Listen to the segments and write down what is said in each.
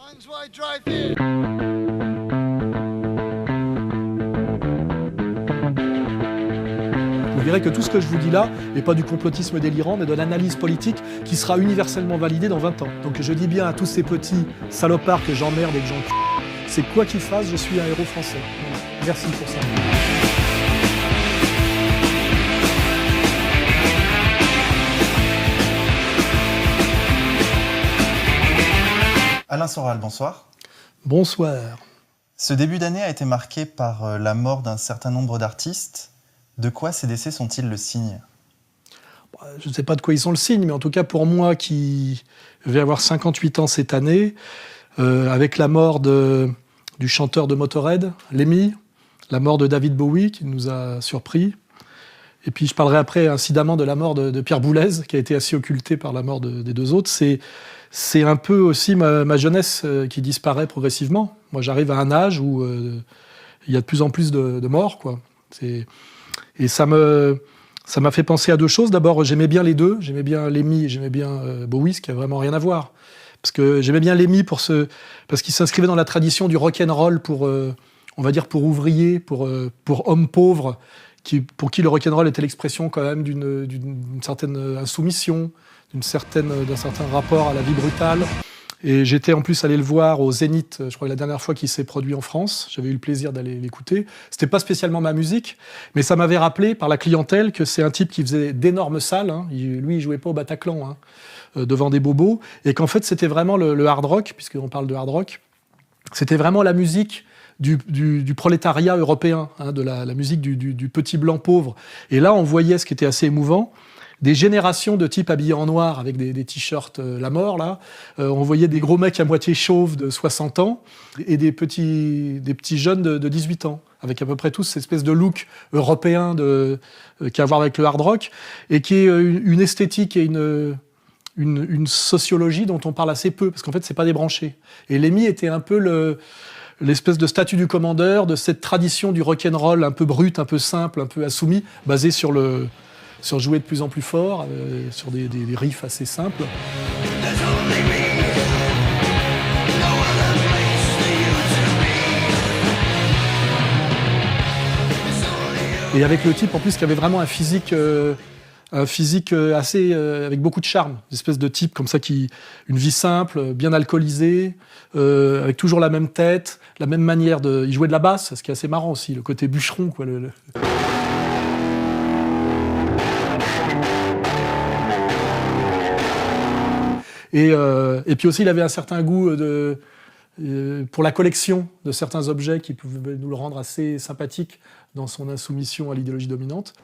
Vous verrez que tout ce que je vous dis là n'est pas du complotisme délirant, mais de l'analyse politique qui sera universellement validée dans 20 ans. Donc je dis bien à tous ces petits salopards que j'emmerde et que j'encule, c'est quoi qu'ils fassent, je suis un héros français. Voilà. Merci pour ça. Alain Soral, bonsoir. Bonsoir. Ce début d'année a été marqué par la mort d'un certain nombre d'artistes. De quoi ces décès sont-ils le signe ? Je ne sais pas de quoi ils sont le signe, mais en tout cas pour moi qui vais avoir 58 ans cette année, avec la mort du chanteur de Motörhead, Lemmy, la mort de David Bowie qui nous a surpris, et puis je parlerai après incidemment de la mort de Pierre Boulez qui a été assez occultée par la mort des deux autres. C'est un peu aussi ma jeunesse qui disparaît progressivement. Moi j'arrive à un âge où il y a de plus en plus de morts, quoi. Et ça m'a fait penser à deux choses. D'abord, j'aimais bien les deux. J'aimais bien Lemmy et j'aimais bien Bowie, ce qui n'a vraiment rien à voir. Parce que j'aimais bien Lemmy parce qu'il s'inscrivait dans la tradition du rock'n'roll pour, on va dire, pour ouvriers, pour hommes pauvres, pour qui le rock'n'roll était l'expression quand même d'une certaine insoumission, d'un certain rapport à la vie brutale. Et j'étais en plus allé le voir au Zénith, je crois que la dernière fois qu'il s'est produit en France. J'avais eu le plaisir d'aller l'écouter. C'était pas spécialement ma musique, mais ça m'avait rappelé par la clientèle que c'est un type qui faisait d'énormes salles. Hein. Lui, il jouait pas au Bataclan, hein, devant des bobos. Et qu'en fait, c'était vraiment le hard rock, puisqu'on parle de hard rock. C'était vraiment la musique du prolétariat européen, hein, de la musique du petit blanc pauvre. Et là, on voyait ce qui était assez émouvant. Des générations de types habillés en noir avec des t-shirts la mort, là. On voyait des gros mecs à moitié chauves de 60 ans et des petits jeunes de 18 ans, avec à peu près tous cette espèce de look européen qu'il y a à voir avec le hard rock, et qui est une esthétique et une sociologie dont on parle assez peu, parce qu'en fait, c'est pas débranché. Et Lemmy était un peu l'espèce de statut du commandeur, de cette tradition du rock'n'roll un peu brut, un peu simple, un peu assoumis, basé sur jouer de plus en plus fort, sur des riffs assez simples. Et avec le type en plus qui avait vraiment un physique assez avec beaucoup de charme, une espèce de type comme ça une vie simple, bien alcoolisé, avec toujours la même tête, la même manière il jouait de la basse, ce qui est assez marrant aussi, le côté bûcheron, quoi. Et puis aussi, il avait un certain goût pour la collection de certains objets qui pouvaient nous le rendre assez sympathique dans son insoumission à l'idéologie dominante.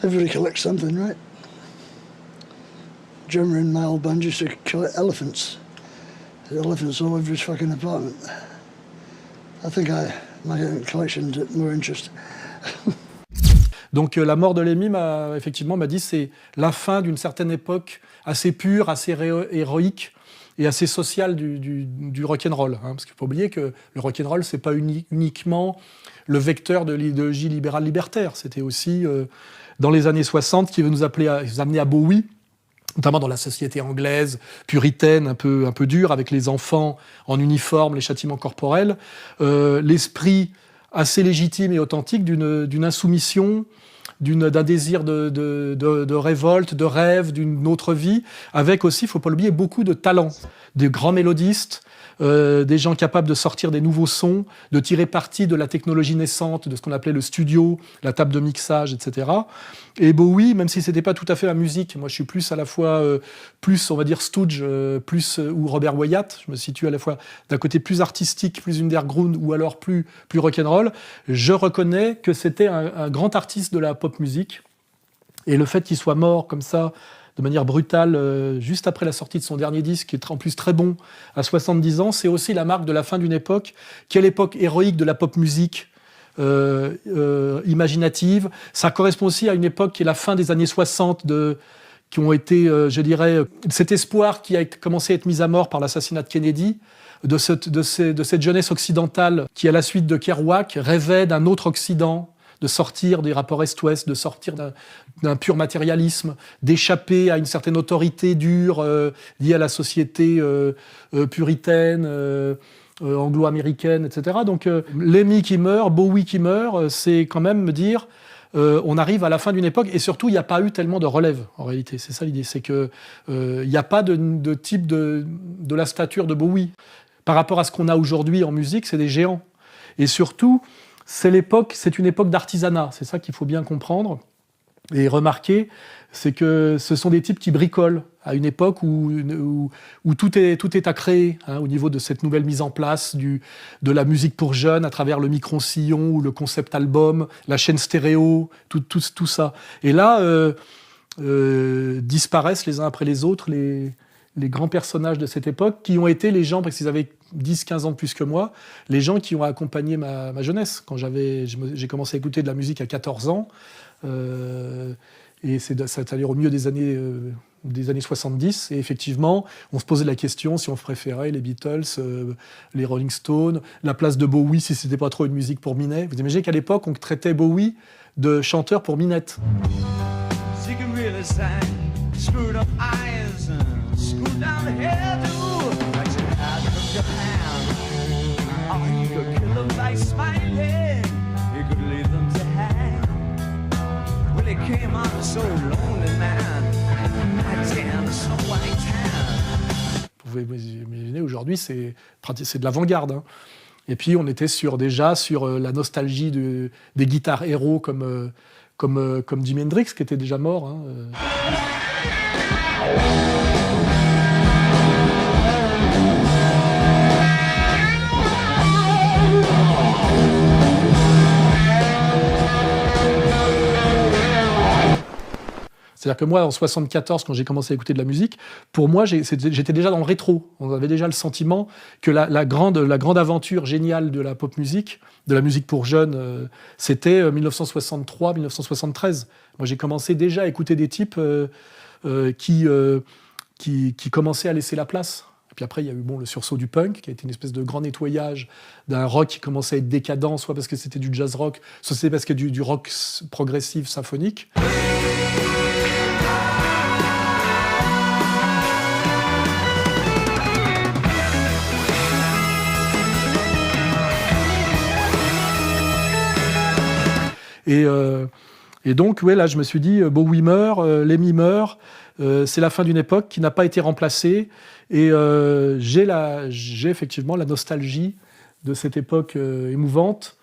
Everybody collects something, right? Drummer in my old band used to collect elephants. There's elephants all over his fucking apartment. I think my collection's more interesting. Donc la mort de Lemmy m'a dit c'est la fin d'une certaine époque assez pure, assez héroïque et assez sociale du rock'n'roll. Hein, parce qu'il ne faut pas oublier que le rock'n'roll, c'est pas uniquement le vecteur de l'idéologie libérale libertaire. C'était aussi dans les années 60 qui veut nous amener à Bowie, notamment dans la société anglaise, puritaine, un peu dure, avec les enfants en uniforme, les châtiments corporels, l'esprit assez légitime et authentique d'une insoumission, d'un désir de révolte, de rêve, d'une autre vie, avec aussi, il ne faut pas l'oublier, beaucoup de talents, des grands mélodistes, des gens capables de sortir des nouveaux sons, de tirer parti de la technologie naissante, de ce qu'on appelait le studio, la table de mixage, etc. Et Bowie, même si c'était pas tout à fait la musique, moi je suis plus à la fois, plus on va dire Stooge, ou Robert Wyatt, je me situe à la fois d'un côté plus artistique, plus underground, ou alors plus rock'n'roll, je reconnais que c'était un grand artiste de la pop musique, et le fait qu'il soit mort comme ça, de manière brutale, juste après la sortie de son dernier disque, qui est en plus très bon, à 70 ans, c'est aussi la marque de la fin d'une époque, qui est l'époque héroïque de la pop musique, imaginative. Ça correspond aussi à une époque qui est la fin des années 60, qui ont été, je dirais, cet espoir qui a commencé à être mis à mort par l'assassinat de Kennedy, de cette jeunesse occidentale qui, à la suite de Kerouac, rêvait d'un autre Occident, de sortir des rapports Est-Ouest, de sortir d'un pur matérialisme, d'échapper à une certaine autorité dure liée à la société puritaine, anglo-américaine, etc. Donc Lemmy qui meurt, Bowie qui meurt, c'est quand même me dire on arrive à la fin d'une époque, et surtout il n'y a pas eu tellement de relève en réalité. C'est ça l'idée, c'est que il n'y a pas de type de la stature de Bowie. Par rapport à ce qu'on a aujourd'hui en musique, c'est des géants. Et surtout, c'est une époque d'artisanat. C'est ça qu'il faut bien comprendre et remarquer, c'est que ce sont des types qui bricolent à une époque où tout est à créer, hein, au niveau de cette nouvelle mise en place de la musique pour jeunes à travers le micro-sillon ou le concept album, la chaîne stéréo, tout ça. Et là, disparaissent les uns après les autres les grands personnages de cette époque, qui ont été les gens, parce qu'ils avaient 10-15 ans de plus que moi, les gens qui ont accompagné ma jeunesse. Quand j'ai commencé à écouter de la musique à 14 ans, et c'est-à-dire au milieu des années 70, et effectivement, on se posait la question si on préférait les Beatles, les Rolling Stones, la place de Bowie, si c'était pas trop une musique pour Minet. Vous imaginez qu'à l'époque, on traitait Bowie de chanteur pour Minette. Screwed up eyes and screwed down the hairdo, like she had from Japan. Oh, he could kill them like Smiley, he could leave them to hang. Well, he came on so lonely, man, I tan, so white tan. Vous pouvez imaginer, aujourd'hui, c'est de l'avant-garde. Hein. Et puis, on était déjà sur la nostalgie des guitares héros comme Jimi Hendrix, qui était déjà mort. Hein. C'est-à-dire que moi, en 74, quand j'ai commencé à écouter de la musique, pour moi, j'étais déjà dans le rétro. On avait déjà le sentiment que la grande aventure géniale de la pop musique, de la musique pour jeunes, c'était 1963-1973. Moi, j'ai commencé déjà à écouter des types qui commençaient à laisser la place. Et puis après, il y a eu le sursaut du punk, qui a été une espèce de grand nettoyage d'un rock qui commençait à être décadent, soit parce que c'était du jazz rock, soit c'était parce que du rock progressif symphonique. Et donc, ouais, là, je me suis dit, Bowie meurt, Lemmy meurt, c'est la fin d'une époque qui n'a pas été remplacée. Et j'ai effectivement la nostalgie de cette époque émouvante.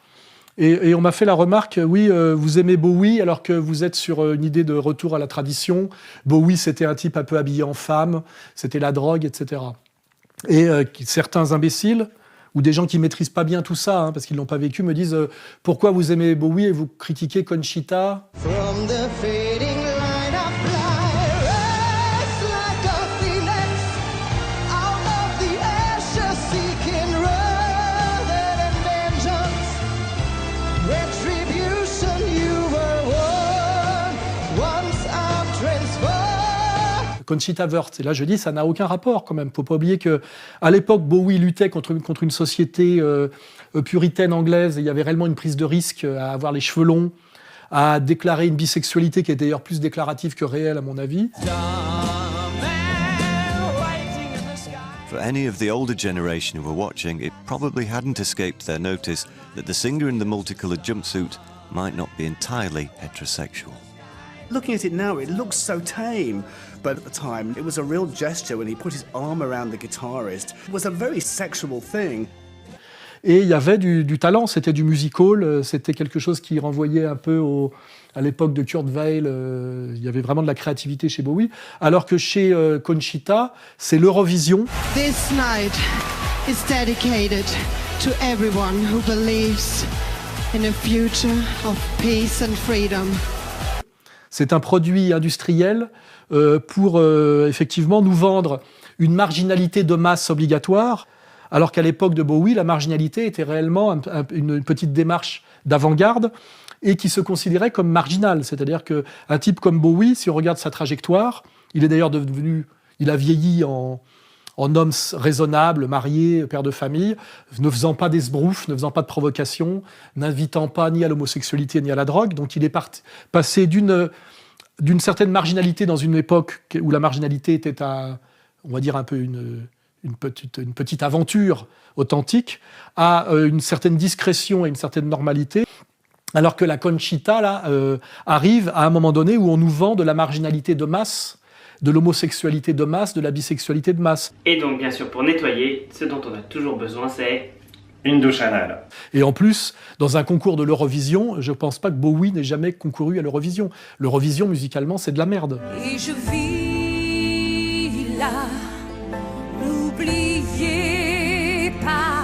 Et on m'a fait la remarque, oui, vous aimez Bowie alors que vous êtes sur une idée de retour à la tradition. Bowie, c'était un type un peu habillé en femme, c'était la drogue, etc. Et certains imbéciles, ou des gens qui ne maîtrisent pas bien tout ça, hein, parce qu'ils ne l'ont pas vécu, me disent pourquoi vous aimez Bowie et vous critiquez Conchita. From the fading line of fly, rise like a phoenix, out of the ashes seeking rather than vengeance, retribution you were once I'm transformed. Conchita Wurst. Et là, je dis, ça n'a aucun rapport quand même. Il ne faut pas oublier qu'à l'époque, Bowie luttait contre une société puritaine anglaise. Et il y avait réellement une prise de risque à avoir les cheveux longs, à déclarer une bisexualité qui est d'ailleurs plus déclarative que réelle, à mon avis. For any of the older generation who were watching, it probably hadn't escaped their notice that the singer in the multicolored jumpsuit might not be entirely heterosexual. Looking at it now, it looks so tame. But at the time, it was a real gesture when he put his arm around the guitarist. It was a very sexual thing. Et il y avait du talent, c'était du musical, c'était quelque chose qui renvoyait un peu à l'époque de Kurt Weill. Il y avait vraiment de la créativité chez Bowie. Alors que chez Conchita, c'est l'Eurovision. This night is dedicated to everyone who believes in a future of peace and freedom. C'est un produit industriel pour effectivement nous vendre une marginalité de masse obligatoire, alors qu'à l'époque de Bowie, la marginalité était réellement une petite démarche d'avant-garde et qui se considérait comme marginale. C'est-à-dire qu'un type comme Bowie, si on regarde sa trajectoire, il est d'ailleurs il a vieilli en en homme raisonnable, marié, père de famille, ne faisant pas d'esbroufs, ne faisant pas de provocations, n'invitant pas ni à l'homosexualité ni à la drogue. Donc il est passé d'une certaine marginalité dans une époque où la marginalité était, on va dire, un peu une petite aventure authentique, à une certaine discrétion et une certaine normalité. Alors que la Conchita, là, arrive à un moment donné où on nous vend de la marginalité de masse, de l'homosexualité de masse, de la bisexualité de masse. Et donc, bien sûr, pour nettoyer, ce dont on a toujours besoin, c'est une douche anale. Et en plus, dans un concours de l'Eurovision, je pense pas que Bowie n'ait jamais concouru à l'Eurovision. L'Eurovision, musicalement, c'est de la merde. Et je vis là, n'oubliez pas.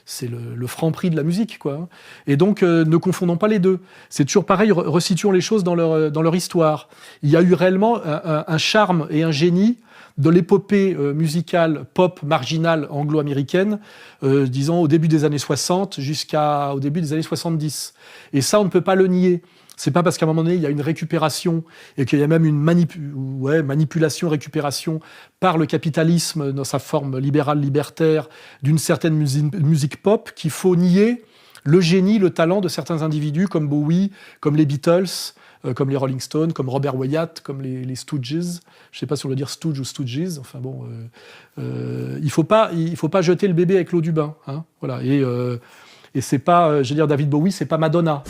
C'est le franc-prix de la musique, quoi. Et donc, ne confondons pas les deux. C'est toujours pareil, resituons les choses dans leur histoire. Il y a eu réellement un charme et un génie de l'épopée musicale pop marginale anglo-américaine, disons au début des années 60 jusqu'au début des années 70. Et ça, on ne peut pas le nier. C'est pas parce qu'à un moment donné, il y a une récupération et qu'il y a même une manipulation, récupération par le capitalisme dans sa forme libérale, libertaire, d'une certaine musique pop qu'il faut nier le génie, le talent de certains individus comme Bowie, comme les Beatles, comme les Rolling Stones, comme Robert Wyatt, comme les Stooges. Je ne sais pas si on doit dire Stooge ou Stooges. Enfin bon, il faut pas jeter le bébé avec l'eau du bain. Hein, voilà. Et c'est pas, je veux dire, David Bowie, c'est pas Madonna.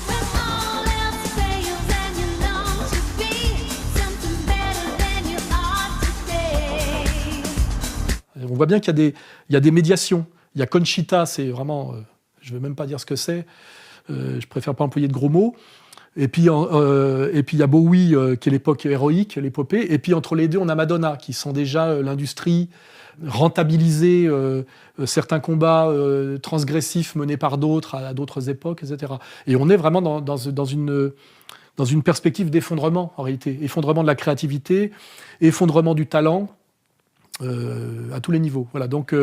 On voit bien qu'il y a des médiations. Il y a Conchita, c'est vraiment, je ne vais même pas dire ce que c'est. Je préfère pas employer de gros mots. Et puis il y a Bowie, qui est l'époque héroïque, l'épopée. Et puis entre les deux, on a Madonna, qui sent déjà l'industrie rentabiliser certains combats transgressifs menés par d'autres à d'autres époques, etc. Et on est vraiment dans une perspective d'effondrement, en réalité. Effondrement de la créativité, effondrement du talent, à tous les niveaux. Voilà. Donc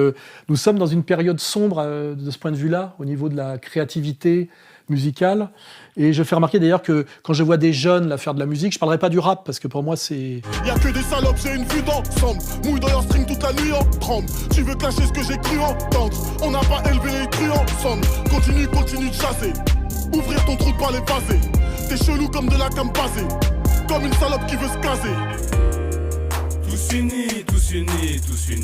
nous sommes dans une période sombre de ce point de vue-là, au niveau de la créativité musicale. Et je fais remarquer d'ailleurs que quand je vois des jeunes là, faire de la musique, je ne parlerai pas du rap, parce que pour moi c'est... Y'a que des salopes, j'ai une vue d'ensemble. Mouille dans leur string toute la nuit en tremble. Tu veux cacher ce que j'ai cru entendre. On n'a pas élevé les crues ensemble. Continue de chasser. Ouvrir ton trou de balle et passer. T'es chelou comme de la cam passée. Comme une salope qui veut se caser. Tous unis, tous unis, tous unis.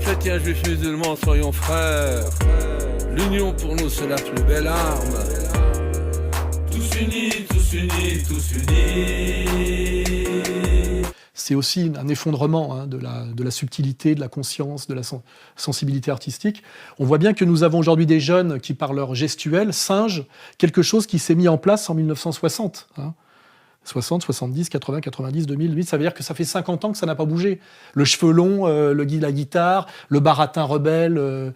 Chrétiens, juifs, musulmans, soyons frères. L'union pour nous, c'est la plus belle arme. Tous unis, tous unis, tous unis. C'est aussi un effondrement de la subtilité, de la conscience, de la sensibilité artistique. On voit bien que nous avons aujourd'hui des jeunes qui, par leur gestuelle, singent quelque chose qui s'est mis en place en 1960. 60, 70, 80, 90, 2008, ça veut dire que ça fait 50 ans que ça n'a pas bougé. Le cheveu long, la guitare, le baratin rebelle,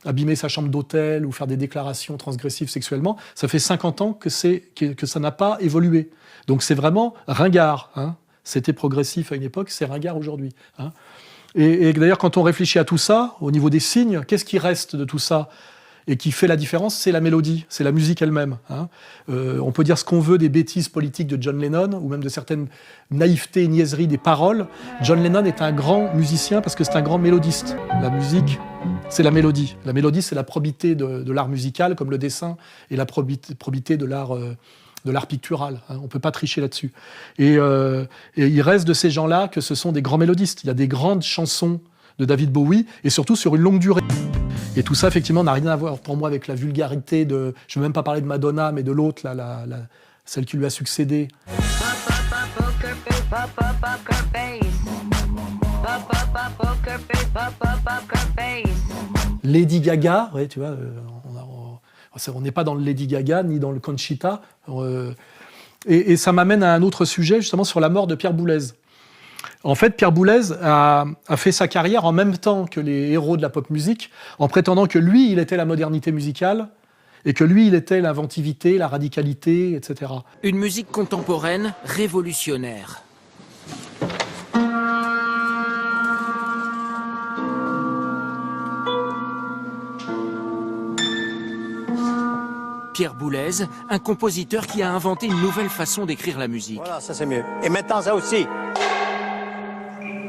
abîmer sa chambre d'hôtel ou faire des déclarations transgressives sexuellement, ça fait 50 ans que ça n'a pas évolué. Donc c'est vraiment ringard. C'était progressif à une époque, c'est ringard aujourd'hui. Et d'ailleurs, quand on réfléchit à tout ça, au niveau des signes, qu'est-ce qui reste de tout ça ? Et qui fait la différence, c'est la mélodie, c'est la musique elle-même. On peut dire ce qu'on veut des bêtises politiques de John Lennon, ou même de certaines naïvetés et niaiseries des paroles. John Lennon est un grand musicien parce que c'est un grand mélodiste. La musique, c'est la mélodie. La mélodie, c'est la probité de l'art musical, comme le dessin, et la probité de l'art pictural. On ne peut pas tricher là-dessus. Et il reste de ces gens-là que ce sont des grands mélodistes. Il y a des grandes chansons de David Bowie, et surtout sur une longue durée. Et tout ça, effectivement, n'a rien à voir pour moi avec la vulgarité de... Je ne vais même pas parler de Madonna, mais de l'autre, celle qui lui a succédé. Lady Gaga, ouais, tu vois, on n'est pas dans le Lady Gaga, ni dans le Conchita. Et ça m'amène à un autre sujet, justement, sur la mort de Pierre Boulez. En fait, Pierre Boulez a fait sa carrière en même temps que les héros de la pop musique, en prétendant que lui, il était la modernité musicale, et que lui, il était l'inventivité, la radicalité, etc. Une musique contemporaine révolutionnaire. Pierre Boulez, un compositeur qui a inventé une nouvelle façon d'écrire la musique. Voilà, ça c'est mieux. Et maintenant ça aussi.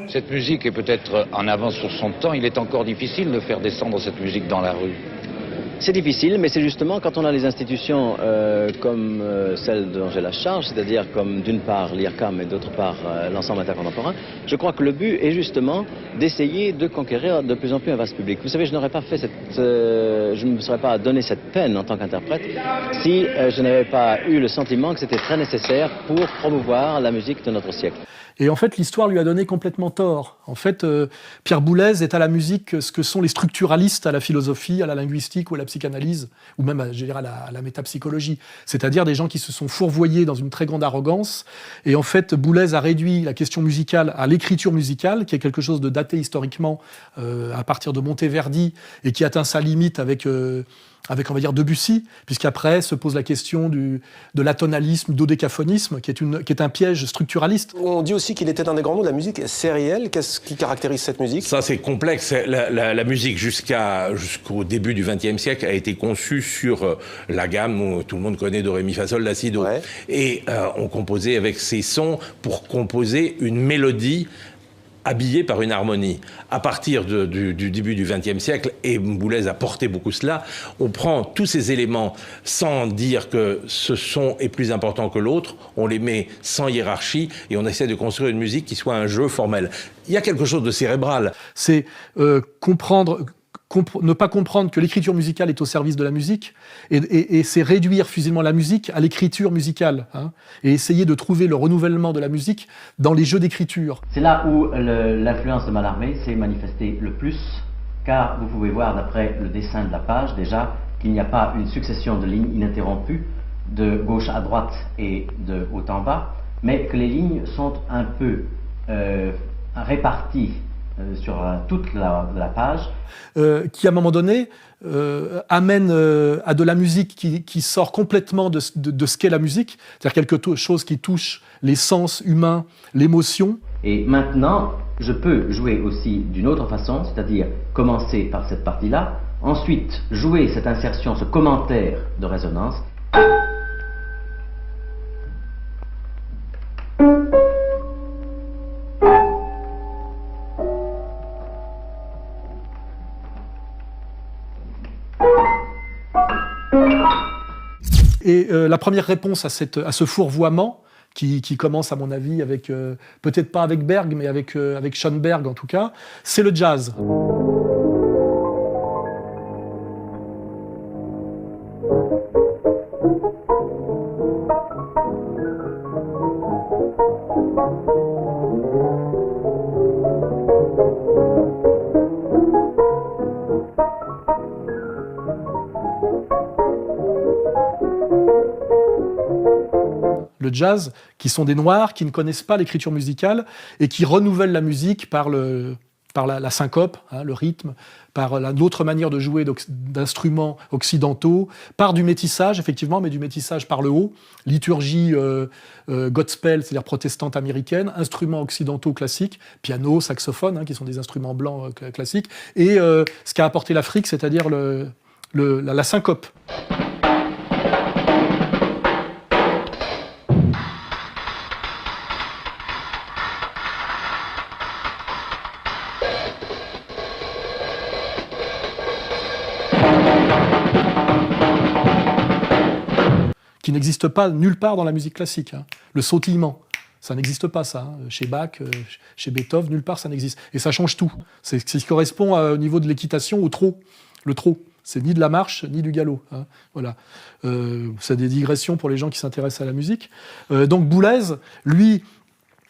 Cette musique est peut-être en avance sur son temps. Il est encore difficile de faire descendre cette musique dans la rue. C'est difficile, mais c'est justement quand on a les institutions comme celle dont j'ai la charge, c'est-à-dire comme d'une part l'IRCAM et d'autre part l'ensemble intercontemporain, je crois que le but est justement d'essayer de conquérir de plus en plus un vaste public. Vous savez, je n'aurais pas fait je ne me serais pas donné cette peine en tant qu'interprète si je n'avais pas eu le sentiment que c'était très nécessaire pour promouvoir la musique de notre siècle. Et en fait, l'histoire lui a donné complètement tort. En fait, Pierre Boulez est à la musique ce que sont les structuralistes à la philosophie, à la linguistique ou à la psychanalyse, ou même, je dirais, à la métapsychologie. C'est-à-dire des gens qui se sont fourvoyés dans une très grande arrogance. Et en fait, Boulez a réduit la question musicale à l'écriture musicale, qui est quelque chose de daté historiquement à partir de Monteverdi, et qui atteint sa limite avec on va dire, Debussy, puisqu'après se pose la question de l'atonalisme, dodécaphonisme, qui est un piège structuraliste. On dit aussi qu'il était un des grands noms de la musique sérielle. Qu'est-ce qui caractérise cette musique? Ça, c'est complexe. La musique, jusqu'au début du XXe siècle, a été conçue sur la gamme où tout le monde connaît do, ré, mi, fa, sol, la, si, do. Ouais. Et on composait avec ces sons pour composer une mélodie habillé par une harmonie. À partir du début du XXe siècle, et Boulez a porté beaucoup cela, on prend tous ces éléments sans dire que ce son est plus important que l'autre, on les met sans hiérarchie et on essaie de construire une musique qui soit un jeu formel. Il y a quelque chose de cérébral. C'est ne pas comprendre que l'écriture musicale est au service de la musique, et c'est réduire finalement la musique à l'écriture musicale, hein, et essayer de trouver le renouvellement de la musique dans les jeux d'écriture. C'est là où l'influence de Mallarmé s'est manifestée le plus, car vous pouvez voir d'après le dessin de la page déjà qu'il n'y a pas une succession de lignes ininterrompues de gauche à droite et de haut en bas, mais que les lignes sont un peu réparties sur toute la page. Qui à un moment donné amène à de la musique qui sort complètement de ce qu'est la musique, c'est-à-dire quelque chose qui touche les sens humains, l'émotion. Et maintenant, je peux jouer aussi d'une autre façon, c'est-à-dire commencer par cette partie-là, ensuite jouer cette insertion, ce commentaire de résonance. Et la première réponse à ce fourvoiement, qui commence à mon avis avec, peut-être pas avec Berg, mais avec Schoenberg en tout cas, c'est le jazz. Le jazz, qui sont des noirs, qui ne connaissent pas l'écriture musicale et qui renouvellent la musique par la syncope, hein, le rythme, par l'autre manière de jouer d'instruments occidentaux, par du métissage, effectivement, mais du métissage par le haut, liturgie gospel, c'est-à-dire protestante américaine, instruments occidentaux classiques, piano, saxophone, hein, qui sont des instruments blancs classiques, et ce qu'a apporté l'Afrique, c'est-à-dire la syncope. Qui n'existe pas nulle part dans la musique classique. Hein. Le sautillement, ça n'existe pas, ça. Hein. Chez Bach, chez Beethoven, nulle part ça n'existe. Et ça change tout. C'est ce qui correspond au niveau de l'équitation au trot. Le trot, c'est ni de la marche, ni du galop. Hein. Voilà. C'est des digressions pour les gens qui s'intéressent à la musique. Donc Boulez, lui,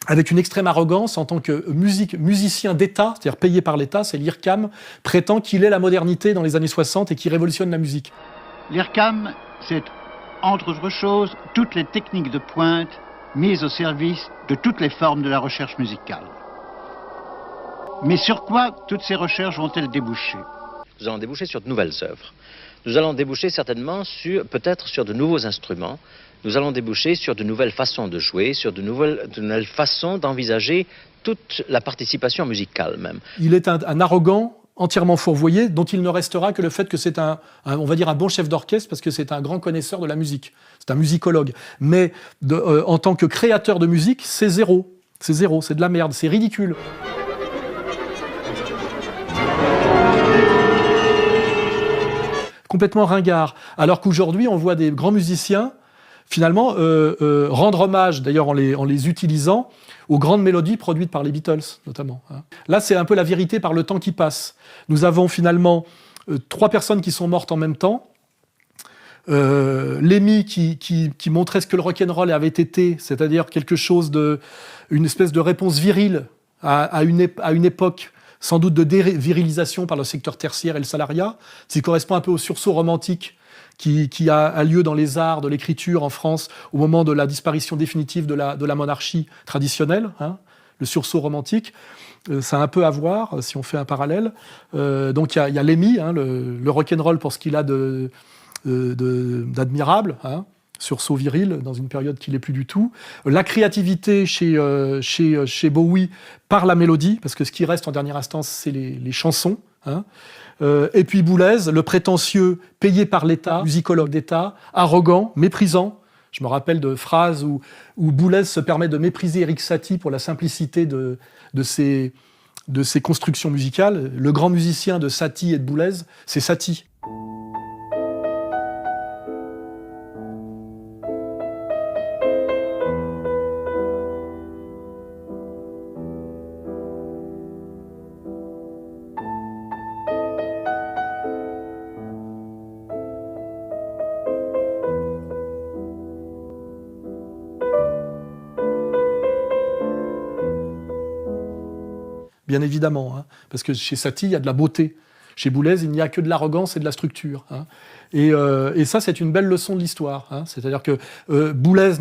avec une extrême arrogance, en tant que musicien d'État, c'est-à-dire payé par l'État, c'est l'IRCAM, prétend qu'il est la modernité dans les années 60 et qui révolutionne la musique. L'IRCAM, c'est entre autres choses, toutes les techniques de pointe mises au service de toutes les formes de la recherche musicale. Mais sur quoi toutes ces recherches vont-elles déboucher? Nous allons déboucher sur de nouvelles œuvres. Nous allons déboucher certainement peut-être sur de nouveaux instruments. Nous allons déboucher sur de nouvelles façons de jouer, sur de nouvelles façons d'envisager toute la participation musicale même. Il est un arrogant entièrement fourvoyé, dont il ne restera que le fait que c'est on va dire un bon chef d'orchestre, parce que c'est un grand connaisseur de la musique. C'est un musicologue. Mais en tant que créateur de musique, c'est zéro. C'est zéro, c'est de la merde, c'est ridicule. Complètement ringard. Alors qu'aujourd'hui, on voit des grands musiciens, finalement, rendre hommage, d'ailleurs en les utilisant, aux grandes mélodies produites par les Beatles, notamment. Là, c'est un peu la vérité par le temps qui passe. Nous avons finalement 3 personnes qui sont mortes en même temps. Lemmy qui montrait ce que le rock'n'roll avait été, c'est-à-dire quelque chose une espèce de réponse virile à une époque sans doute de dévirilisation par le secteur tertiaire et le salariat, ce qui correspond un peu au sursaut romantique qui a lieu dans les arts de l'écriture en France au moment de la disparition définitive de la monarchie traditionnelle, le sursaut romantique. Ça a un peu à voir, si on fait un parallèle. Donc il y a Lemmy, le rock'n'roll pour ce qu'il a d'admirable, sursaut viril dans une période qui l'est plus du tout. La créativité chez Bowie par la mélodie, parce que ce qui reste en dernière instance, c'est les chansons. Et puis Boulez, le prétentieux payé par l'État, musicologue d'État, arrogant, méprisant. Je me rappelle de phrases où Boulez se permet de mépriser Erik Satie pour la simplicité de ses constructions musicales. Le grand musicien de Satie et de Boulez, c'est Satie. Bien évidemment, parce que chez Satie, il y a de la beauté. Chez Boulez, il n'y a que de l'arrogance et de la structure. Et ça, c'est une belle leçon de l'histoire. C'est-à-dire que Boulez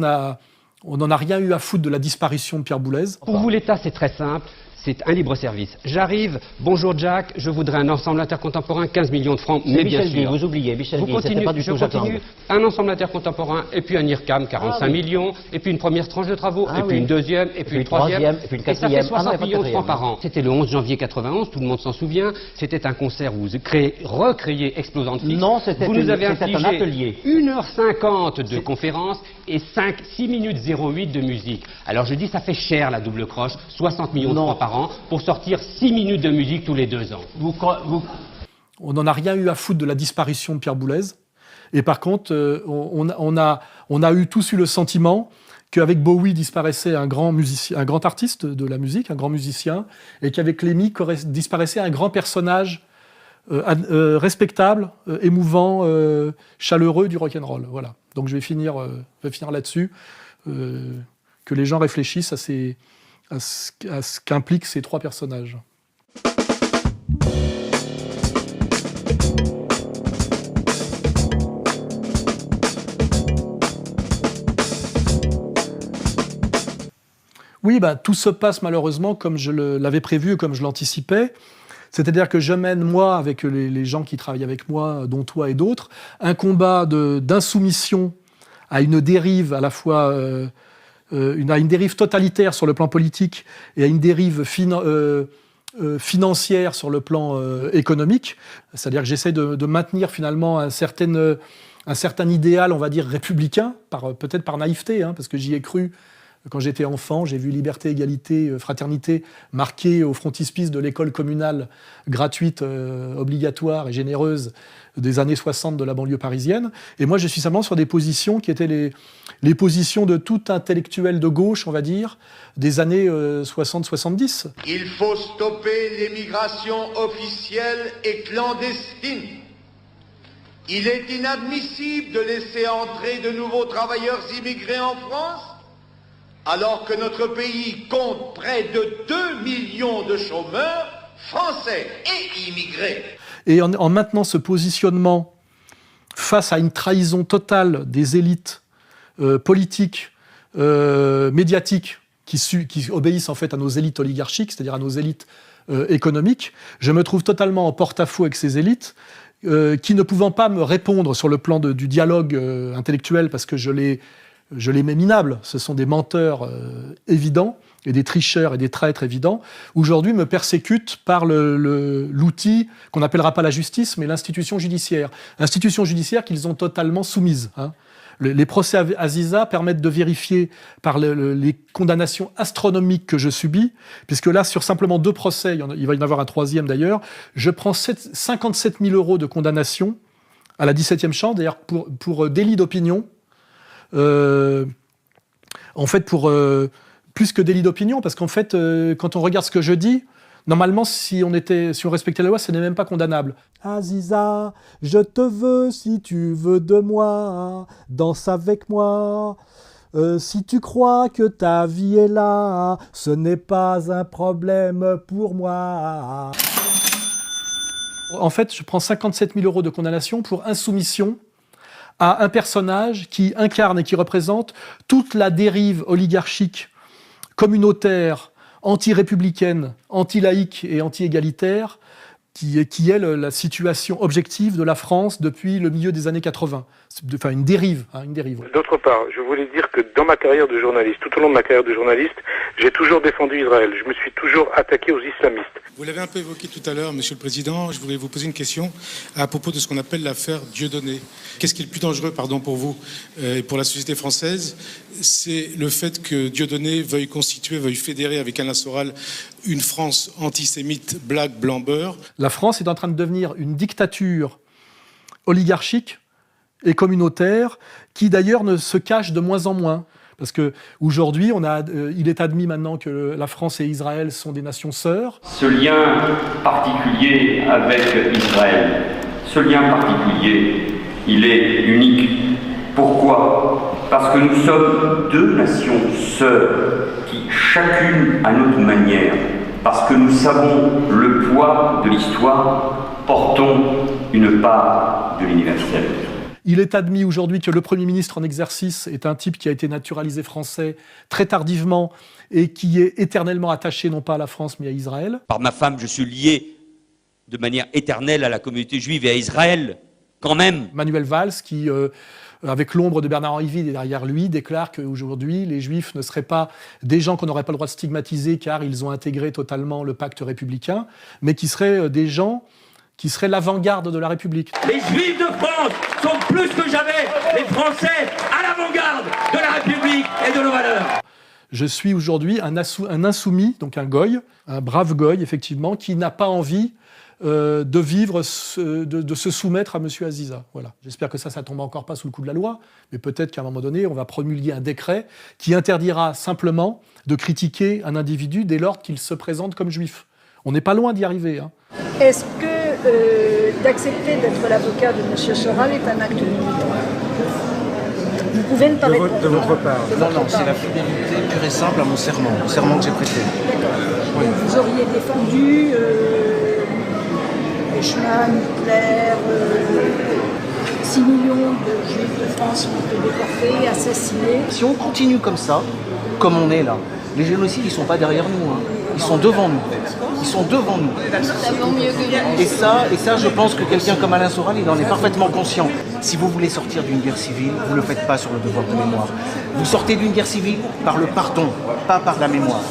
on n'en a rien eu à foutre de la disparition de Pierre Boulez. Pour vous, l'État, c'est très simple. C'est un libre service. J'arrive, bonjour Jack, je voudrais un ensemble intercontemporain, 15 millions de francs, mais bien sûr. Vous oubliez, Michel Guy, c'était pas du tout Jacques Lang. Un ensemble intercontemporain, et puis un IRCAM, 45 millions, et puis une première tranche de travaux, et puis une deuxième, et puis une troisième, et puis une et ça quatrième. fait 60 millions de francs par an. C'était le 11 janvier 91, tout le monde s'en souvient. C'était un concert où vous recréez Explosant Fixe. Non, c'était un atelier. 1h50 de conférence et 6 minutes 08 de musique. Alors je dis, ça fait cher la double croche, 60 millions de francs par an, pour sortir 6 minutes de musique tous les 2 ans. On n'en a rien eu à foutre de la disparition de Pierre Boulez. Et par contre, on a tous eu le sentiment qu'avec Bowie disparaissait un grand artiste de la musique, un grand musicien, et qu'avec Lemmy disparaissait un grand personnage respectable, émouvant, chaleureux du rock'n'roll. Voilà. Donc je vais finir là-dessus. Que les gens réfléchissent à ce qu'impliquent ces 3 personnages. Oui, tout se passe malheureusement comme je l'avais prévu et comme je l'anticipais. C'est-à-dire que je mène, moi, avec les gens qui travaillent avec moi, dont toi et d'autres, un combat d'insoumission à une dérive à la fois... à une dérive totalitaire sur le plan politique et à une dérive financière sur le plan économique. C'est-à-dire que j'essaie de maintenir finalement un certain idéal, on va dire, républicain, peut-être par naïveté, parce que j'y ai cru quand j'étais enfant. J'ai vu liberté, égalité, fraternité marquée au frontispice de l'école communale gratuite, obligatoire et généreuse des années 60 de la banlieue parisienne. Et moi, je suis simplement sur des positions qui étaient les positions de tout intellectuel de gauche, on va dire, des années 60-70. Il faut stopper l'émigration officielle et clandestine. Il est inadmissible de laisser entrer de nouveaux travailleurs immigrés en France, alors que notre pays compte près de 2 millions de chômeurs français et immigrés. Et en maintenant ce positionnement face à une trahison totale des élites politiques, médiatiques, qui obéissent en fait à nos élites oligarchiques, c'est-à-dire à nos élites économiques, je me trouve totalement en porte-à-faux avec ces élites, qui ne pouvant pas me répondre sur le plan du dialogue intellectuel, parce que je les je les mets minables. Ce sont des menteurs évidents et des tricheurs et des traîtres évidents. Aujourd'hui, me persécutent par l'outil qu'on n'appellera pas la justice, mais l'institution judiciaire. Institution judiciaire qu'ils ont totalement soumise. Hein. Les procès Aziza permettent de vérifier par les condamnations astronomiques que je subis, puisque là, sur simplement 2 procès, il va y en avoir un 3e d'ailleurs, je prends 57 000 € de condamnation à la 17e chambre, d'ailleurs pour délit d'opinion. En fait, pour plus que délit d'opinion, parce qu'en fait, quand on regarde ce que je dis, normalement, si on respectait la loi, ce n'est même pas condamnable. Aziza, je te veux si tu veux de moi, danse avec moi. Si tu crois que ta vie est là, ce n'est pas un problème pour moi. En fait, je prends 57 000 € de condamnation pour insoumission à un personnage qui incarne et qui représente toute la dérive oligarchique, communautaire, anti-républicaine, anti-laïque et anti-égalitaire, qui est la situation objective de la France depuis le milieu des années 80. Enfin, une dérive. D'autre part, je voulais dire que dans ma carrière de journaliste, tout au long de ma carrière de journaliste, j'ai toujours défendu Israël. Je me suis toujours attaqué aux islamistes. Vous l'avez un peu évoqué tout à l'heure, Monsieur le Président. Je voulais vous poser une question à propos de ce qu'on appelle l'affaire Dieudonné. Qu'est-ce qui est le plus dangereux, pour vous et pour la société française? C'est le fait que Dieudonné veuille fédérer avec Alain Soral une France antisémite, black, blanc, beurre. La France est en train de devenir une dictature oligarchique et communautaire qui d'ailleurs ne se cache de moins en moins. Parce qu'aujourd'hui, il est admis maintenant que la France et Israël sont des nations sœurs. Ce lien particulier avec Israël, ce lien particulier, il est unique. Pourquoi? Parce que nous sommes 2 nations sœurs qui, chacune à notre manière, parce que nous savons le poids de l'histoire, portons une part de l'universel. Il est admis aujourd'hui que le Premier ministre en exercice est un type qui a été naturalisé français très tardivement et qui est éternellement attaché non pas à la France mais à Israël. Par ma femme, je suis lié de manière éternelle à la communauté juive et à Israël, quand même. Manuel Valls, qui, avec l'ombre de Bernard-Henri Vide derrière lui, déclare qu'aujourd'hui, les Juifs ne seraient pas des gens qu'on n'aurait pas le droit de stigmatiser car ils ont intégré totalement le pacte républicain, mais qui seraient des gens qui seraient l'avant-garde de la République. Les Juifs de France sont plus que jamais les Français à l'avant-garde de la République et de nos valeurs. Je suis aujourd'hui un insoumis, donc un goy, un brave goy, effectivement, qui n'a pas envie de vivre, de se soumettre à M. Aziza. Voilà. J'espère que ça tombe encore pas sous le coup de la loi, mais peut-être qu'à un moment donné, on va promulguer un décret qui interdira simplement de critiquer un individu dès lors qu'il se présente comme juif. On n'est pas loin d'y arriver. Hein. Est-ce que d'accepter d'être l'avocat de M. Soral est un acte militant? Vous pouvez ne pas répondre. De votre part? Non, c'est la fidélité pure et simple à mon serment, le serment que j'ai prêté. D'accord. Oui. Vous auriez défendu Eichmann, Hitler, 6 millions de Juifs de France ont été déportés, assassinés. Si on continue comme ça, comme on est là, les génocides, ils ne sont pas derrière nous, hein. Ils sont devant nous. Ils sont devant nous. Et ça, je pense que quelqu'un comme Alain Soral, il en est parfaitement conscient. Si vous voulez sortir d'une guerre civile, vous ne le faites pas sur le devoir de mémoire. Vous sortez d'une guerre civile par le pardon, pas par la mémoire.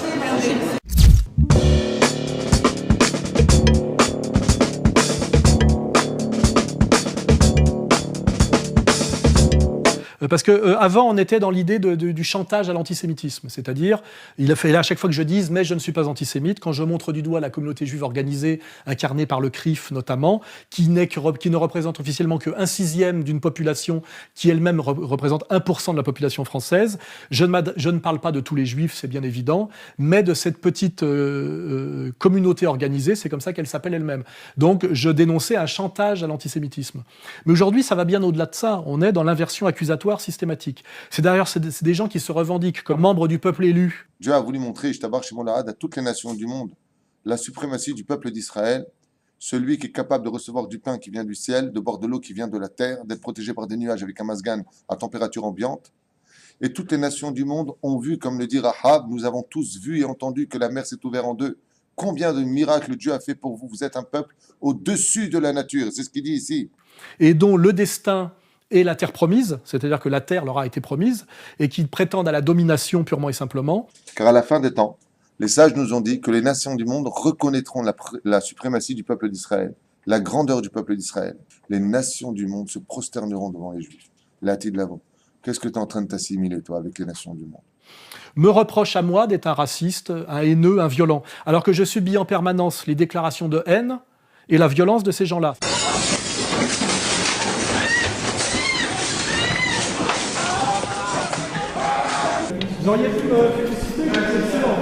Parce qu'avant, on était dans l'idée du chantage à l'antisémitisme. C'est-à-dire, il a fallu à chaque fois que je dise « mais je ne suis pas antisémite », quand je montre du doigt la communauté juive organisée, incarnée par le CRIF notamment, qui ne représente officiellement que 1/6 d'une population qui elle-même représente 1% de la population française. Je ne parle pas de tous les juifs, c'est bien évident, mais de cette petite communauté organisée, c'est comme ça qu'elle s'appelle elle-même. Donc, je dénonçais un chantage à l'antisémitisme. Mais aujourd'hui, ça va bien au-delà de ça. On est dans l'inversion accusatoire systématique. C'est des gens qui se revendiquent comme membres du peuple élu. Dieu a voulu montrer, à toutes les nations du monde, la suprématie du peuple d'Israël, celui qui est capable de recevoir du pain qui vient du ciel, de boire de l'eau qui vient de la terre, d'être protégé par des nuages avec un masgan à température ambiante. Et toutes les nations du monde ont vu, comme le dit Rahab, nous avons tous vu et entendu que la mer s'est ouverte en deux. Combien de miracles Dieu a fait pour vous? Vous êtes un peuple au-dessus de la nature, c'est ce qu'il dit ici. Et dont le destin et la terre promise, c'est-à-dire que la terre leur a été promise, et qui prétendent à la domination purement et simplement. Car à la fin des temps, les sages nous ont dit que les nations du monde reconnaîtront la suprématie du peuple d'Israël, la grandeur du peuple d'Israël. Les nations du monde se prosterneront devant les Juifs. Là-t-il l'avant. Qu'est-ce que tu es en train de t'assimiler, toi, avec les nations du monde? Me reproche à moi d'être un raciste, un haineux, un violent, alors que je subis en permanence les déclarations de haine et la violence de ces gens-là. Vous auriez pu me féliciter, c'est excellent.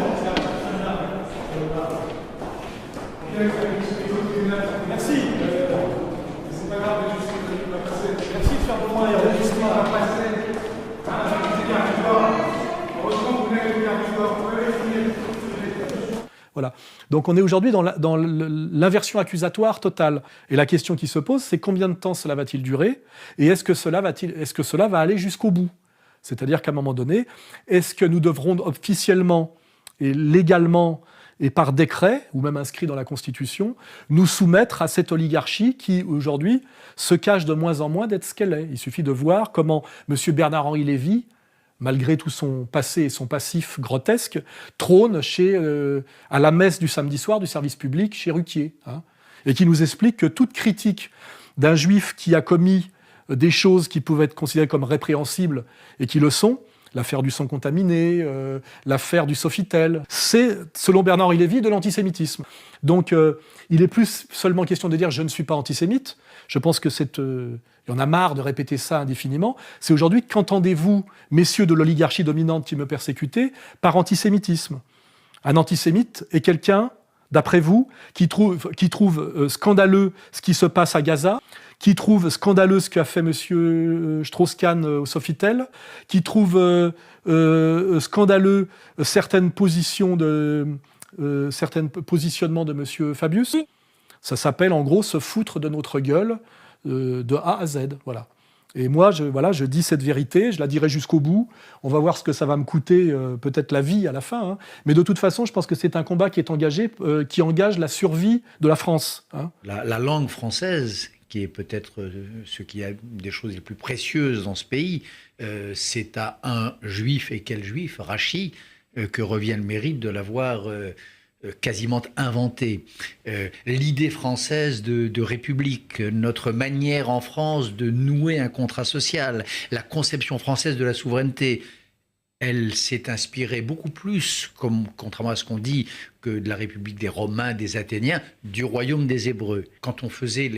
Merci. C'est pas grave, merci de faire pour moi et enregistrement à la presse. Voilà. Donc on est aujourd'hui dans l'inversion accusatoire totale. Et la question qui se pose, c'est combien de temps cela va-t-il durer? Et est-ce que cela va aller jusqu'au bout? C'est-à-dire qu'à un moment donné, est-ce que nous devrons officiellement et légalement et par décret, ou même inscrit dans la Constitution, nous soumettre à cette oligarchie qui, aujourd'hui, se cache de moins en moins d'être ce qu'elle est. Il suffit de voir comment M. Bernard-Henri Lévy, malgré tout son passé et son passif grotesque, trône à la messe du samedi soir du service public chez Ruquier, et qui nous explique que toute critique d'un juif qui a commis des choses qui pouvaient être considérées comme répréhensibles et qui le sont, l'affaire du sang contaminé, l'affaire du Sofitel, c'est, selon Bernard-Henri Lévy, de l'antisémitisme. Donc, il est plus seulement question de dire « je ne suis pas antisémite ». Je pense que il y en a marre de répéter ça indéfiniment. C'est aujourd'hui, qu'entendez-vous, messieurs de l'oligarchie dominante qui me persécutez, par antisémitisme? Un antisémite est quelqu'un, d'après vous, qui trouve scandaleux ce qui se passe à Gaza, qui trouve scandaleux ce qu'a fait M. Strauss-Kahn au Sofitel, qui trouve scandaleux certains positionnements de M. Fabius. Ça s'appelle en gros se foutre de notre gueule de A à Z. Voilà. Et moi, je dis cette vérité, je la dirai jusqu'au bout. On va voir ce que ça va me coûter, peut-être la vie à la fin. Hein. Mais de toute façon, je pense que c'est un combat qui est engagé, qui engage la survie de la France. Hein. La langue française, qui est peut-être ce qui a des choses les plus précieuses dans ce pays, c'est à un juif, et quel juif, Rachi, que revient le mérite de l'avoir quasiment inventé. L'idée française de république, notre manière en France de nouer un contrat social, la conception française de la souveraineté, elle s'est inspirée beaucoup plus, contrairement à ce qu'on dit, que de la République des Romains, des Athéniens, du royaume des Hébreux. Quand on faisait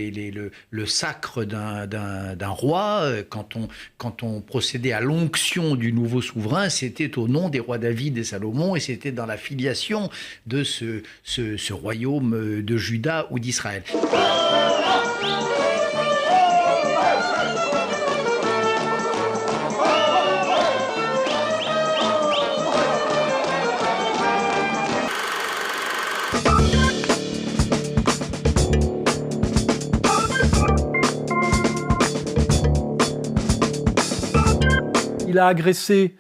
le sacre d'un roi, quand on procédait à l'onction du nouveau souverain, c'était au nom des rois David et Salomon, et c'était dans la filiation de ce royaume de Juda ou d'Israël. Il a agressé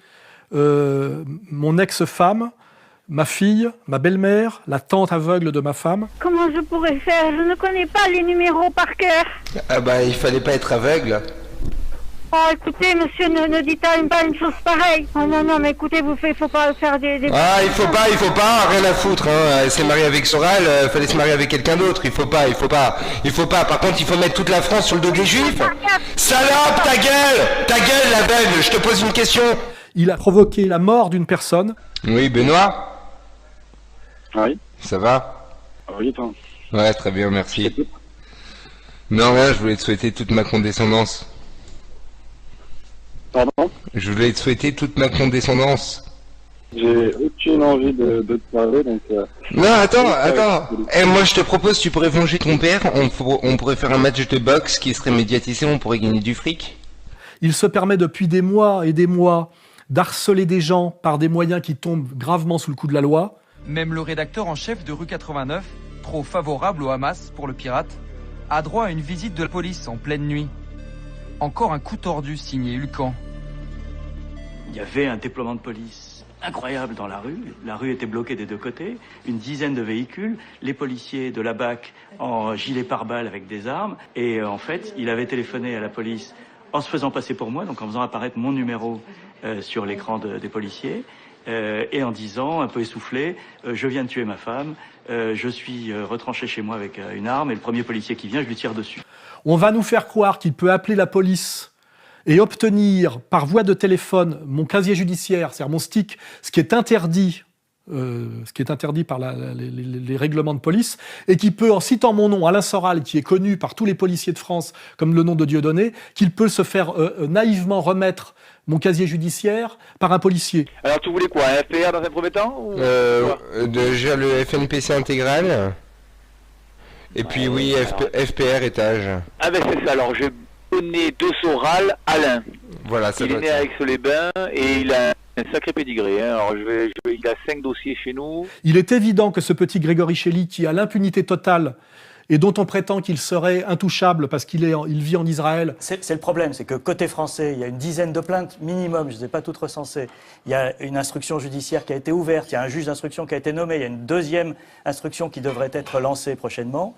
mon ex-femme, ma fille, ma belle-mère, la tante aveugle de ma femme. Comment je pourrais faire? Je ne connais pas les numéros par cœur. Ah bah, il fallait pas être aveugle. Oh, écoutez, monsieur, ne dites pas une chose pareille. Oh non, non, mais écoutez, faut pas faire des... Ah, il faut pas, rien à foutre, hein. Elle s'est mariée avec Soral, fallait se marier avec quelqu'un d'autre. Il faut pas. Par contre, il faut mettre toute la France sur le dos des Juifs. Salope, ta gueule, la belle, je te pose une question. Il a provoqué la mort d'une personne. Oui, Benoît? Oui. Ça va? Oui, toi. Ouais, très bien, merci. Non, rien, je voulais te souhaiter toute ma condescendance. Pardon? Je voulais te souhaiter toute ma condescendance. J'ai aucune envie de te parler, donc... Non, attends. Moi, je te propose, tu pourrais venger ton père, on pourrait faire un match de boxe qui serait médiatisé, on pourrait gagner du fric. Il se permet depuis des mois et des mois d'harceler des gens par des moyens qui tombent gravement sous le coup de la loi. Même le rédacteur en chef de Rue 89, trop favorable au Hamas pour le pirate, a droit à une visite de la police en pleine nuit. Encore un coup tordu signé Hulcan. Il y avait un déploiement de police incroyable dans la rue. La rue était bloquée des deux côtés, une dizaine de véhicules, les policiers de la BAC en gilet pare-balles avec des armes. Et en fait, il avait téléphoné à la police en se faisant passer pour moi, donc en faisant apparaître mon numéro sur l'écran des policiers, et en disant, un peu essoufflé, je viens de tuer ma femme, je suis retranché chez moi avec une arme, et le premier policier qui vient, je lui tire dessus. On va nous faire croire qu'il peut appeler la police et obtenir par voie de téléphone mon casier judiciaire, c'est-à-dire mon stick, ce qui est interdit par les règlements de police, et qui peut, en citant mon nom, Alain Soral, qui est connu par tous les policiers de France comme le nom de Dieudonné, qu'il peut se faire naïvement remettre mon casier judiciaire par un policier. Alors tu voulais quoi, un FPR dans un premier temps ou... Déjà le FNPC intégral, et puis oui, FPR étage. Ah ben c'est ça, alors j'ai donné de Soral Alain. Voilà, ça il est né à Aix-les-Bains et il a un sacré pédigré. Hein. Alors il a 5 dossiers chez nous. Il est évident que ce petit Grégory Chély, qui a l'impunité totale et dont on prétend qu'il serait intouchable parce qu'il vit en Israël. C'est le problème, c'est que côté français, il y a une dizaine de plaintes minimum, je ne les ai pas toutes recensées. Il y a une instruction judiciaire qui a été ouverte, il y a un juge d'instruction qui a été nommé, il y a une deuxième instruction qui devrait être lancée prochainement.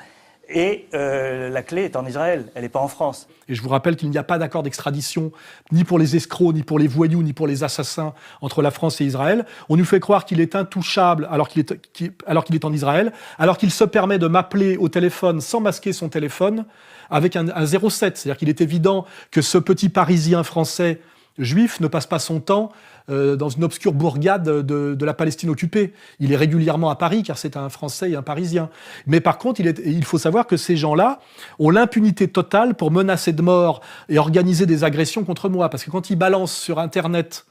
Et la clé est en Israël, elle n'est pas en France. Et je vous rappelle qu'il n'y a pas d'accord d'extradition, ni pour les escrocs, ni pour les voyous, ni pour les assassins entre la France et Israël. On nous fait croire qu'il est intouchable alors qu'il est en Israël, alors qu'il se permet de m'appeler au téléphone sans masquer son téléphone avec un 07. C'est-à-dire qu'il est évident que ce petit Parisien français juif ne passe pas son temps dans une obscure bourgade de la Palestine occupée. Il est régulièrement à Paris, car c'est un Français et un Parisien. Mais par contre, il faut savoir que ces gens-là ont l'impunité totale pour menacer de mort et organiser des agressions contre moi. Parce que quand ils balancent sur Internet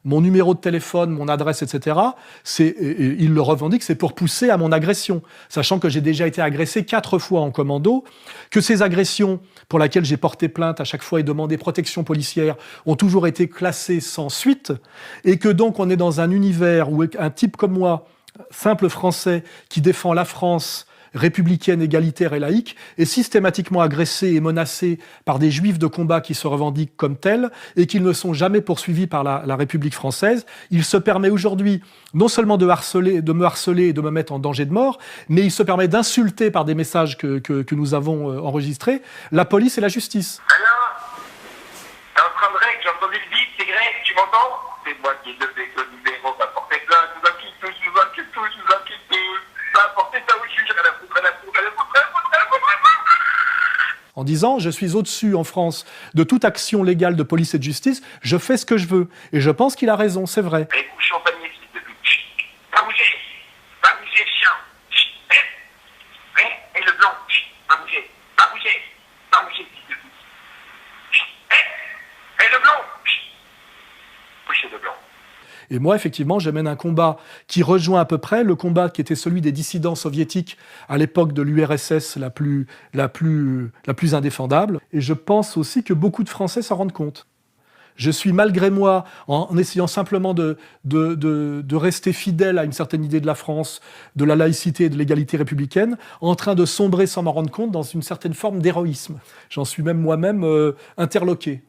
mon numéro de téléphone, mon adresse, etc., ils le revendiquent, c'est pour pousser à mon agression. Sachant que j'ai déjà été agressé 4 fois en commando, que ces agressions, pour lesquelles j'ai porté plainte à chaque fois et demandé protection policière, ont toujours été classées sans suite, et que donc on est dans un univers où un type comme moi, simple Français, qui défend la France républicaine, égalitaire et laïque, est systématiquement agressé et menacé par des juifs de combat qui se revendiquent comme tels et qui ne sont jamais poursuivis par la République française. Il se permet aujourd'hui non seulement de me harceler et de me mettre en danger de mort, mais il se permet d'insulter par des messages que nous avons enregistrés la police et la justice. Alors, t'es en train de règle, j'ai entendu le bip, c'est Greg, tu m'entends? C'est moi qui ai levé le numéro, va porter plainte, je vous inquiète tous, je vous inquiète tous, je vous inquiète tous. En disant, je suis au-dessus en France de toute action légale de police et de justice, je fais ce que je veux. Et je pense qu'il a raison, c'est vrai. Et couche en panier, s'il te plaît. Pas bouger, chien. Et le blanc, pas bouger, s'il te plaît. Et le blanc, poussez le blanc. Et moi, effectivement, je mène un combat qui rejoint à peu près le combat qui était celui des dissidents soviétiques à l'époque de l'URSS la plus indéfendable. Et je pense aussi que beaucoup de Français s'en rendent compte. Je suis, malgré moi, en essayant simplement de rester fidèle à une certaine idée de la France, de la laïcité et de l'égalité républicaine, en train de sombrer sans m'en rendre compte dans une certaine forme d'héroïsme. J'en suis même moi-même interloqué.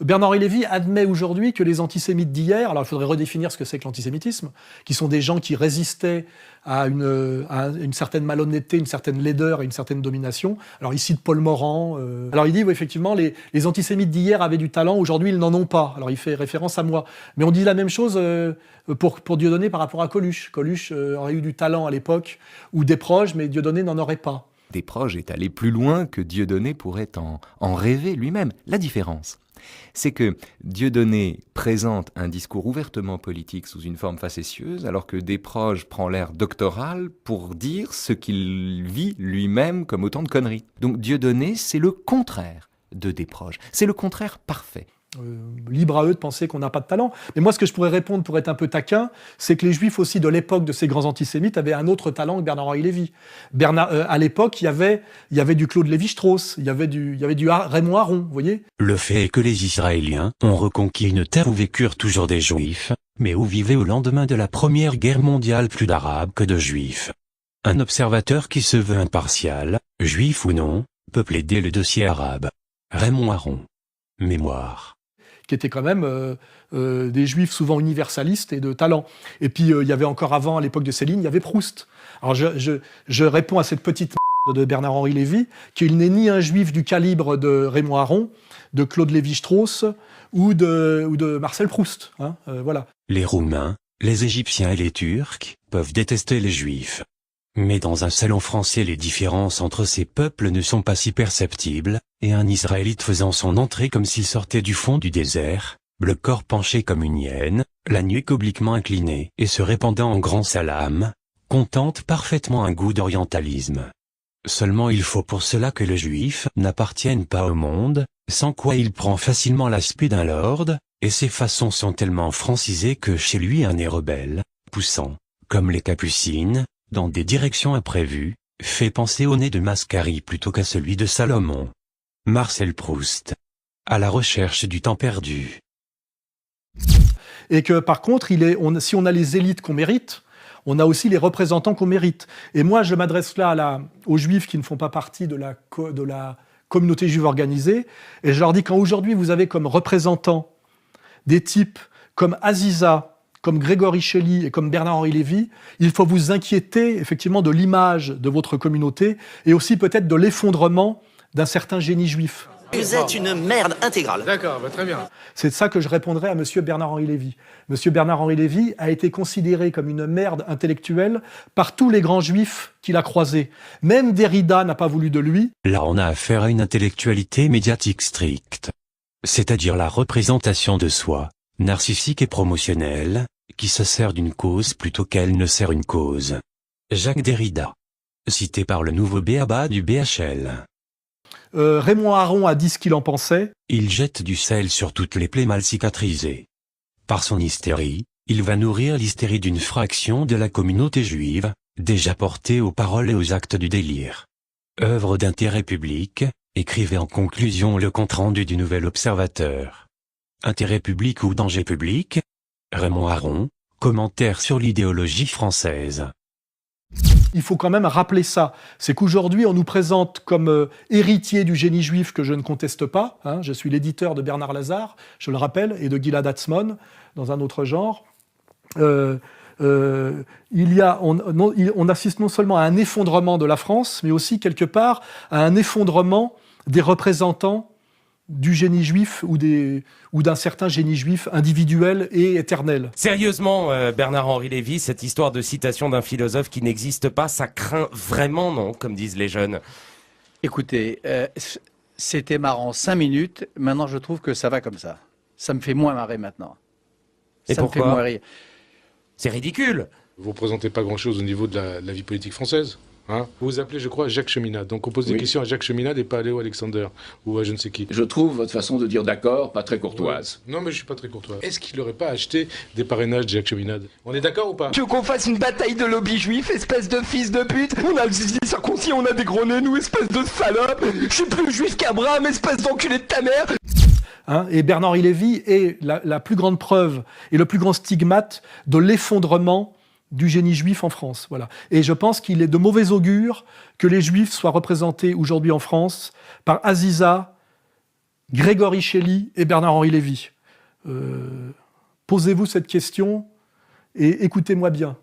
Bernard-Henri Lévy admet aujourd'hui que les antisémites d'hier, alors il faudrait redéfinir ce que c'est que l'antisémitisme, qui sont des gens qui résistaient à une certaine malhonnêteté, une certaine laideur et une certaine domination. Alors il cite Paul Morand. Alors il dit, oui, effectivement, les antisémites d'hier avaient du talent, aujourd'hui ils n'en ont pas. Alors il fait référence à moi. Mais on dit la même chose pour Dieudonné par rapport à Coluche. Coluche aurait eu du talent à l'époque, ou Desproges, mais Dieudonné n'en aurait pas. Desproges est allé plus loin que Dieudonné pourrait en rêver lui-même. La différence, c'est que Dieudonné présente un discours ouvertement politique sous une forme facétieuse, alors que Desproges prend l'air doctoral pour dire ce qu'il vit lui-même comme autant de conneries. Donc Dieudonné, c'est le contraire de Desproges. C'est le contraire parfait. Libre à eux de penser qu'on n'a pas de talent. Mais moi, ce que je pourrais répondre pour être un peu taquin, c'est que les Juifs aussi de l'époque de ces grands antisémites avaient un autre talent que Bernard-Henri Lévy. À l'époque, il y avait du Claude Lévi-Strauss, il y avait du Raymond Aron, vous voyez. Le fait est que les Israéliens ont reconquis une terre où vécurent toujours des Juifs, mais où vivaient au lendemain de la Première Guerre mondiale plus d'Arabes que de Juifs. Un observateur qui se veut impartial, juif ou non, peut plaider le dossier arabe. Raymond Aron. Mémoire. qui étaient quand même des juifs souvent universalistes et de talent. Et puis, il y avait encore avant, à l'époque de Céline, il y avait Proust. Alors, je réponds à cette petite de Bernard-Henri Lévy, qu'il n'est ni un juif du calibre de Raymond Aron, de Claude Lévi-Strauss ou de Marcel Proust. Hein, voilà. Les Roumains, les Égyptiens et les Turcs peuvent détester les Juifs. Mais dans un salon français, les différences entre ces peuples ne sont pas si perceptibles, et un Israélite faisant son entrée comme s'il sortait du fond du désert, le corps penché comme une hyène, la nuque obliquement inclinée et se répandant en grand salam, contente parfaitement un goût d'orientalisme. Seulement il faut pour cela que le Juif n'appartienne pas au monde, sans quoi il prend facilement l'aspect d'un lord, et ses façons sont tellement francisées que chez lui un nez rebelle, poussant, comme les Capucines, dans des directions imprévues, fait penser au nez de Mascari plutôt qu'à celui de Salomon. Marcel Proust. À la recherche du temps perdu. Et que par contre, si on a les élites qu'on mérite, on a aussi les représentants qu'on mérite. Et moi, je m'adresse là aux Juifs qui ne font pas partie de la communauté juive organisée, et je leur dis, quand aujourd'hui vous avez comme représentants des types comme Aziza, comme Grégory Shelley et comme Bernard-Henri Lévy, il faut vous inquiéter effectivement de l'image de votre communauté et aussi peut-être de l'effondrement d'un certain génie juif. Vous êtes une merde intégrale. D'accord, très bien. C'est de ça que je répondrai à M. Bernard-Henri Lévy. M. Bernard-Henri Lévy a été considéré comme une merde intellectuelle par tous les grands juifs qu'il a croisés. Même Derrida n'a pas voulu de lui. Là on a affaire à une intellectualité médiatique stricte. C'est-à-dire la représentation de soi, narcissique et promotionnelle, qui se sert d'une cause plutôt qu'elle ne sert une cause. Jacques Derrida. Cité par le nouveau b.a.-ba du BHL. Raymond Aron a dit ce qu'il en pensait. Il jette du sel sur toutes les plaies mal cicatrisées. Par son hystérie, il va nourrir l'hystérie d'une fraction de la communauté juive, déjà portée aux paroles et aux actes du délire. Œuvre d'intérêt public, écrivait en conclusion le compte-rendu du Nouvel Observateur. Intérêt public ou danger public? Raymond Aron, commentaire sur l'idéologie française. Il faut quand même rappeler ça. C'est qu'aujourd'hui, on nous présente comme héritier du génie juif que je ne conteste pas. Hein. Je suis l'éditeur de Bernard Lazare, je le rappelle, et de Gilad Atzmon, dans un autre genre. On assiste non seulement à un effondrement de la France, mais aussi, quelque part, à un effondrement des représentants du génie juif ou d'un certain génie juif individuel et éternel. Sérieusement, Bernard-Henri Lévy, cette histoire de citation d'un philosophe qui n'existe pas, ça craint vraiment, non, comme disent les jeunes? Écoutez, c'était marrant 5 minutes, maintenant je trouve que ça va comme ça. Ça me fait moins marrer maintenant. Et ça pourquoi? me fait moins rire. C'est ridicule. Vous ne représentez pas grand-chose au niveau de la vie politique française. Hein, vous vous appelez, je crois, Jacques Cheminade. Donc on pose des questions à Jacques Cheminade et pas à Léo Alexander ou à je ne sais qui. Je trouve votre façon de dire d'accord pas très courtoise. Ouais. Non, mais je suis pas très courtois. Est-ce qu'il n'aurait pas acheté des parrainages de Jacques Cheminade? On est d'accord ou pas? Tu veux qu'on fasse une bataille de lobby juif, espèce de fils de pute? On a le zizi circoncis, on a des gros nez, nous, espèce de salope. Je suis plus juif qu'Abraham, espèce d'enculé de ta mère. Hein, et Bernard-Henri Lévy est la plus grande preuve et le plus grand stigmate de l'effondrement du génie juif en France. Voilà. Et je pense qu'il est de mauvais augure que les juifs soient représentés aujourd'hui en France par Aziza, Grégory Shelley et Bernard-Henri Lévy. Posez-vous cette question et écoutez-moi bien.